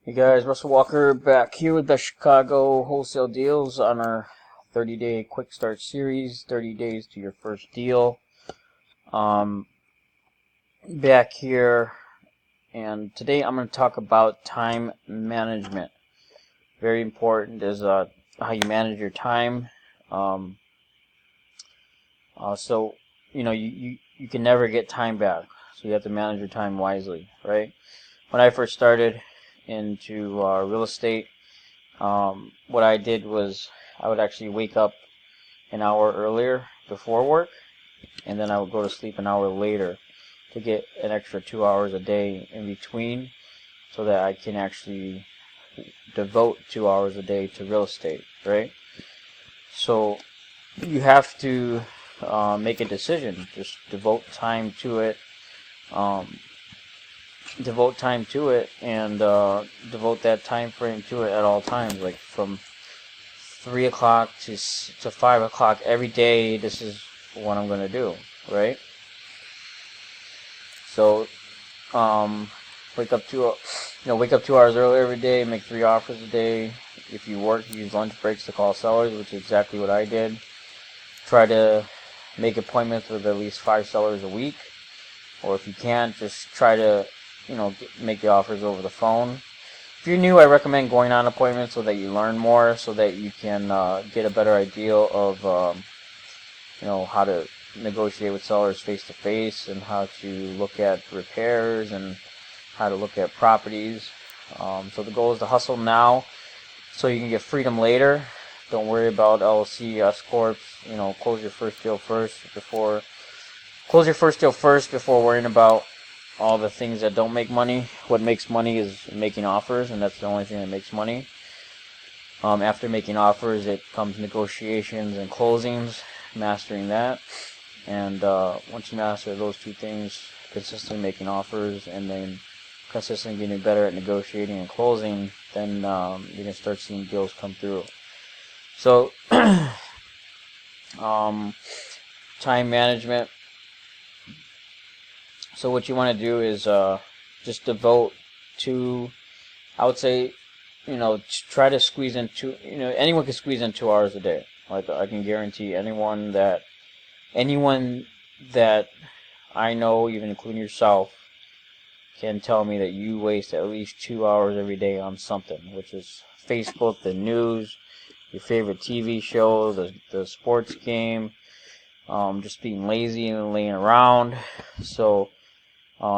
Hey guys, Russell Walker back here with the Chicago wholesale deals on our 30-day quick start series, 30 days to your first deal. Back here, and today I'm going to talk about time management. Very important is how you manage your time. So you can never get time back, so you have to manage your time wisely, right? When I first started into real estate, what I did was I would actually wake up an hour earlier before work, and then I would go to sleep an hour later to get an extra 2 hours a day in between, so that I can actually devote 2 hours a day to real estate, right? So you have to make a decision. Just devote time to it. And devote that time frame to it at all times, like from 3 o'clock to 5 o'clock every day. This is what I'm going to do, right? So wake up 2 hours early every day, make 3 offers a day. If you work, use lunch breaks to call sellers, which is exactly what I did. Try to make appointments with at least 5 sellers a week, or if you can't, just try to make the offers over the phone. If you're new, I recommend going on appointments so that you learn more, so that you can get a better idea of how to negotiate with sellers face to face, and how to look at repairs, and how to look at properties. So the goal is to hustle now so you can get freedom later. Don't worry about LLC, S corps. Close your first deal first before worrying about all the things that don't make money. What makes money is making offers, and that's the only thing that makes money. After making offers, it comes negotiations and closings, mastering that. And once you master those two things, consistently making offers and then consistently getting better at negotiating and closing, then you can start seeing deals come through. So time management. So what you want to do is just devote to, I would say, try to squeeze in anyone can squeeze in 2 hours a day. Like, I can guarantee anyone that I know, even including yourself, can tell me that you waste at least 2 hours every day on something, which is Facebook, the news, your favorite TV show, the sports game, just being lazy and laying around. So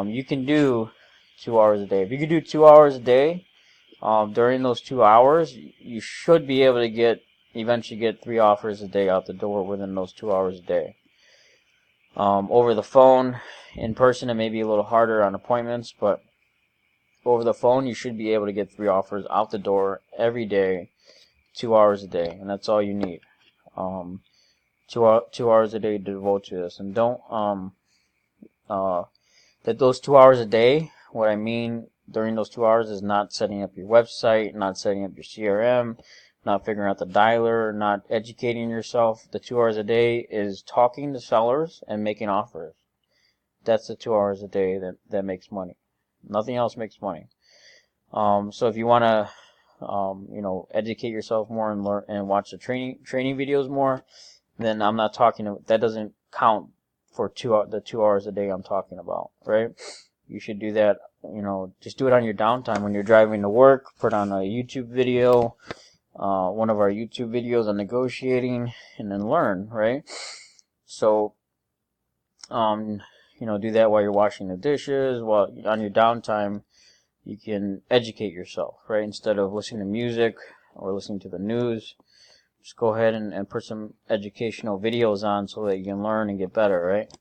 you can do 2 hours a day. If you can do 2 hours a day, during those 2 hours, you should be able to eventually get 3 offers a day out the door within those 2 hours a day. Over the phone, in person, it may be a little harder on appointments, but over the phone, you should be able to get 3 offers out the door every day, 2 hours a day, and that's all you need. 2 hours a day to devote to this, and don't that those 2 hours a day, what I mean during those 2 hours is not setting up your website, not setting up your CRM, not figuring out the dialer, not educating yourself. The 2 hours a day is talking to sellers and making offers. That's the 2 hours a day that makes money. Nothing else makes money. So if you want to, educate yourself more and learn and watch the training videos more, then I'm not talking. That doesn't count for the 2 hours a day I'm talking about, right? You should do that. Just do it on your downtime when you're driving to work. Put on a YouTube video, one of our YouTube videos on negotiating, and then learn, right? So, do that while you're washing the dishes. While on your downtime, you can educate yourself, right? Instead of listening to music or listening to the news, just go ahead and put some educational videos on so that you can learn and get better, right?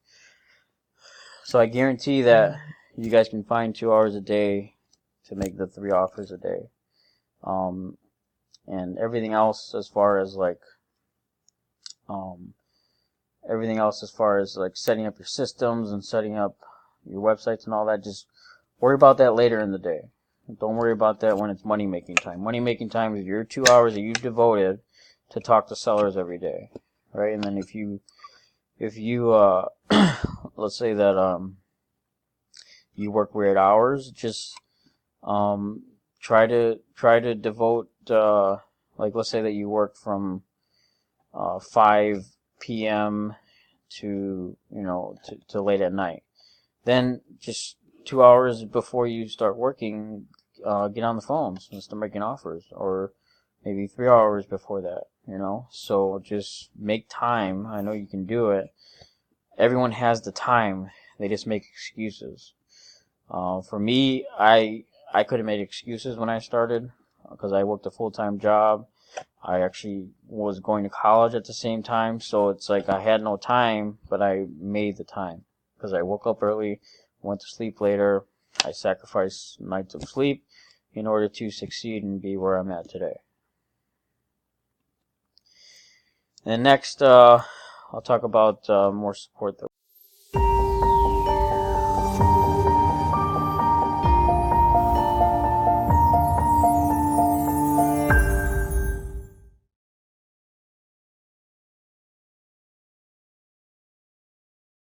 So I guarantee that you guys can find 2 hours a day to make the 3 offers a day. And everything else as far as setting up your systems and setting up your websites and all that, just worry about that later in the day. Don't worry about that when it's money making time. Money making time is your 2 hours that you've devoted to talk to sellers every day, right? And then if you let's say that you work weird hours, just try to devote, like, let's say that you work from 5 p.m. to, to late at night. Then just 2 hours before you start working, get on the phones and start making offers, or maybe 3 hours before that, So just make time. I know you can do it. Everyone has the time. They just make excuses. For me, I could have made excuses when I started because I worked a full-time job. I actually was going to college at the same time, so it's like I had no time, but I made the time because I woke up early, went to sleep later. I sacrificed nights of sleep in order to succeed and be where I'm at today. And next, I'll talk about more support that